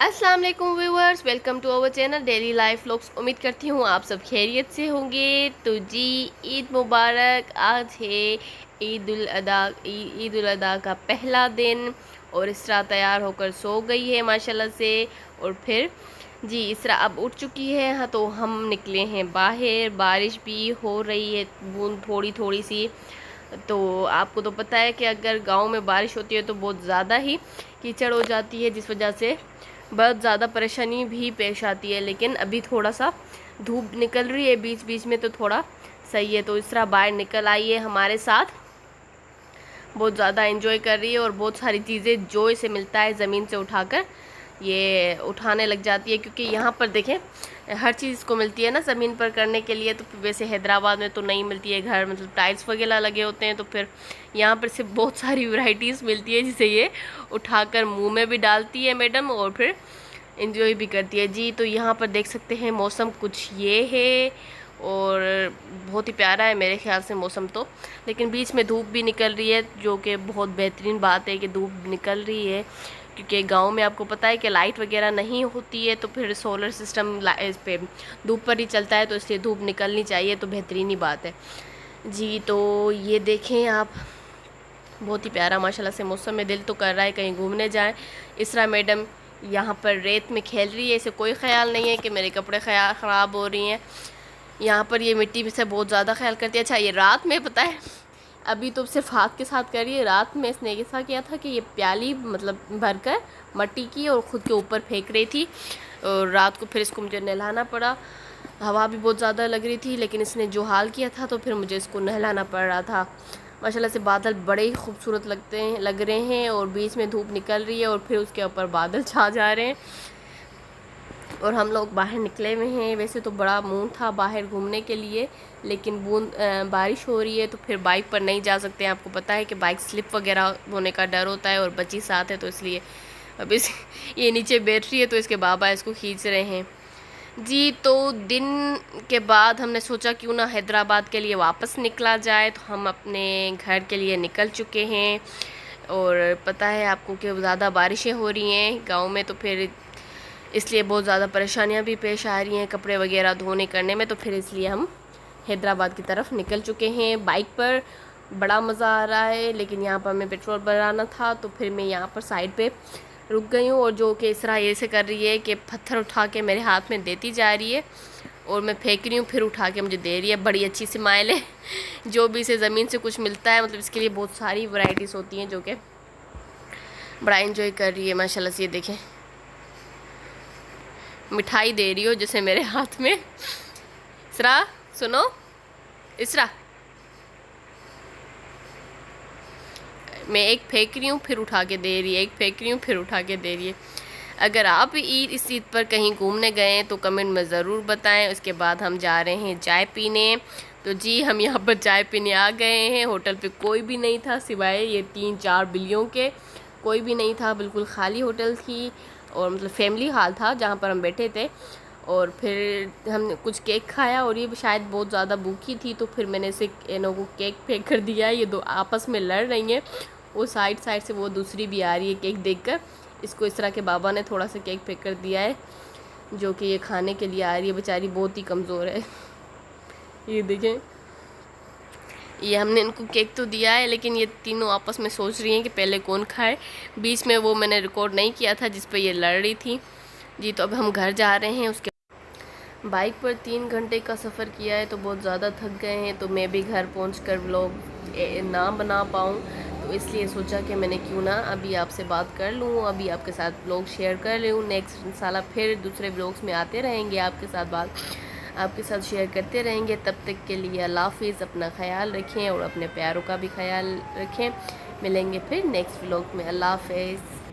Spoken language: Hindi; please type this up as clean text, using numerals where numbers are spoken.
अस्सलाम वालेकुम viewers, welcome to our channel daily life vlogs. उम्मीद करती हूँ आप सब खैरियत से होंगे। तो जी, ईद मुबारक। आज है ईद उल अदा का पहला दिन और इसरा तैयार होकर सो गई है माशाल्लाह से। और फिर जी इसरा अब उठ चुकी है। हाँ, तो हम निकले हैं बाहर। बारिश भी हो रही है, बूंद थोड़ी थोड़ी सी। तो आपको तो पता है कि अगर गांव में बारिश होती है तो बहुत ज़्यादा ही कीचड़ हो जाती है, जिस वजह से बहुत ज़्यादा परेशानी भी पेश आती है। लेकिन अभी थोड़ा सा धूप निकल रही है बीच बीच में, तो थोड़ा सही है। तो इस तरह बाहर निकल आई है हमारे साथ, बहुत ज़्यादा एंजॉय कर रही है और बहुत सारी चीज़ें जो इसे मिलता है ज़मीन से उठाकर ये उठाने लग जाती है। क्योंकि यहाँ पर देखें, हर चीज़ इसको मिलती है ना ज़मीन पर करने के लिए। तो वैसे हैदराबाद में तो नहीं मिलती है, घर मतलब टाइल्स वगैरह लगे होते हैं। तो फिर यहाँ पर से बहुत सारी वैरायटीज़ मिलती है, जिसे ये उठाकर मुंह में भी डालती है मैडम और फिर एंजॉय भी करती है जी। तो यहाँ पर देख सकते हैं मौसम कुछ ये है और बहुत ही प्यारा है मेरे ख्याल से मौसम तो। लेकिन बीच में धूप भी निकल रही है, जो कि बहुत बेहतरीन बात है कि धूप निकल रही है। क्योंकि गांव में आपको पता है कि लाइट वगैरह नहीं होती है, तो फिर सोलर सिस्टम इस पे धूप पर ही चलता है, तो इसलिए धूप निकलनी चाहिए, तो बेहतरीन ही बात है जी। तो ये देखें आप, बहुत ही प्यारा माशाल्लाह से मौसम में। दिल तो कर रहा है कहीं घूमने जाएं। इसरा मैडम यहाँ पर रेत में खेल रही है, इसे कोई ख्याल नहीं है कि मेरे कपड़े ख़राब हो रही हैं। यहाँ पर ये मिट्टी में से बहुत ज़्यादा ख्याल करती है। अच्छा, ये रात में पता है, अभी तो सिर्फ हाथ के साथ कर रही है, रात में इसने ऐसा किया था कि ये प्याली मतलब भरकर मट्टी की और ख़ुद के ऊपर फेंक रही थी। और रात को फिर इसको मुझे नहलाना पड़ा। हवा भी बहुत ज़्यादा लग रही थी, लेकिन इसने जो हाल किया था तो फिर मुझे इसको नहलाना पड़ रहा था। माशाल्लाह से बादल बड़े ही खूबसूरत लग रहे हैं और बीच में धूप निकल रही है और फिर उसके ऊपर बादल छा जा रहे हैं। और हम लोग बाहर निकले हुए हैं। वैसे तो बड़ा मूड था बाहर घूमने के लिए, लेकिन बारिश हो रही है तो फिर बाइक पर नहीं जा सकते हैं। आपको पता है कि बाइक स्लिप वगैरह होने का डर होता है और बच्ची साथ है, तो इसलिए अब इस ये नीचे बैठ रही है तो इसके बाबा इसको खींच रहे हैं जी। तो दिन के बाद हमने सोचा क्यों ना हैदराबाद के लिए वापस निकला जाए। तो हम अपने घर के लिए निकल चुके हैं। और पता है आपको कि ज़्यादा बारिशें हो रही हैं गांव में, तो फिर इसलिए बहुत ज़्यादा परेशानियां भी पेश आ रही हैं कपड़े वगैरह धोने करने में। तो फिर इसलिए हम हैदराबाद की तरफ निकल चुके हैं। बाइक पर बड़ा मज़ा आ रहा है, लेकिन यहाँ पर हमें पेट्रोल भराना था, तो फिर मैं यहाँ पर साइड पे रुक गई हूँ। और जो कि इसरा ऐसे कर रही है कि पत्थर उठा के मेरे हाथ में देती जा रही है और मैं फेंक रही हूँ, फिर उठा के मुझे दे रही है। बड़ी अच्छी स्माइल है। जो भी इसे ज़मीन से कुछ मिलता है, मतलब इसके लिए बहुत सारी वैरायटीज़ होती हैं, जो कि बड़ा एंजॉय कर रही है माशाल्लाह से। ये देखें, मिठाई दे रही हो जैसे मेरे हाथ में। इसरा सुनो, इसरा मैं एक फेंक रही हूँ फिर उठा के दे रही है, एक फेंक रही हूँ फिर उठा के दे रही है। अगर आप इस ईद पर कहीं घूमने गए हैं तो कमेंट में ज़रूर बताएं। उसके बाद हम जा रहे हैं चाय पीने। तो जी, हम यहाँ पर चाय पीने आ गए हैं। होटल पे कोई भी नहीं था सिवाय ये 3-4 बिल्लियों के, कोई भी नहीं था, बिल्कुल खाली होटल थी। और मतलब फैमिली हॉल था जहाँ पर हम बैठे थे। और फिर हमने कुछ केक खाया और ये शायद बहुत ज़्यादा भूखी थी, तो फिर मैंने इसे इन्हों को केक फेंक कर दिया। ये दो आपस में लड़ रही हैं, वो साइड से, वो दूसरी भी आ रही है केक देखकर। इसको इस तरह के बाबा ने थोड़ा सा केक फेंक कर दिया है, जो कि ये खाने के लिए आ रही है। बेचारी बहुत ही कमज़ोर है। ये देखें, ये हमने इनको केक तो दिया है, लेकिन ये तीनों आपस में सोच रही हैं कि पहले कौन खाए। बीच में वो मैंने रिकॉर्ड नहीं किया था जिस पर ये लड़ रही थी जी। तो अब हम घर जा रहे हैं। उसके बाइक पर 3 घंटे का सफ़र किया है, तो बहुत ज़्यादा थक गए हैं। तो मैं भी घर पहुंचकर व्लॉग ना बना पाऊँ, तो इसलिए सोचा कि मैंने क्यों ना अभी आपसे बात कर लूँ, अभी आपके साथ व्लॉग शेयर कर लूँ। नेक्स्ट इंशाल्लाह फिर दूसरे व्लॉग्स में आते रहेंगे, आपके साथ बात आपके साथ शेयर करते रहेंगे। तब तक के लिए अल्लाह हाफिज़, अपना ख्याल रखें और अपने प्यारों का भी ख्याल रखें। मिलेंगे फिर नेक्स्ट व्लॉग में। अल्लाह हाफिज़।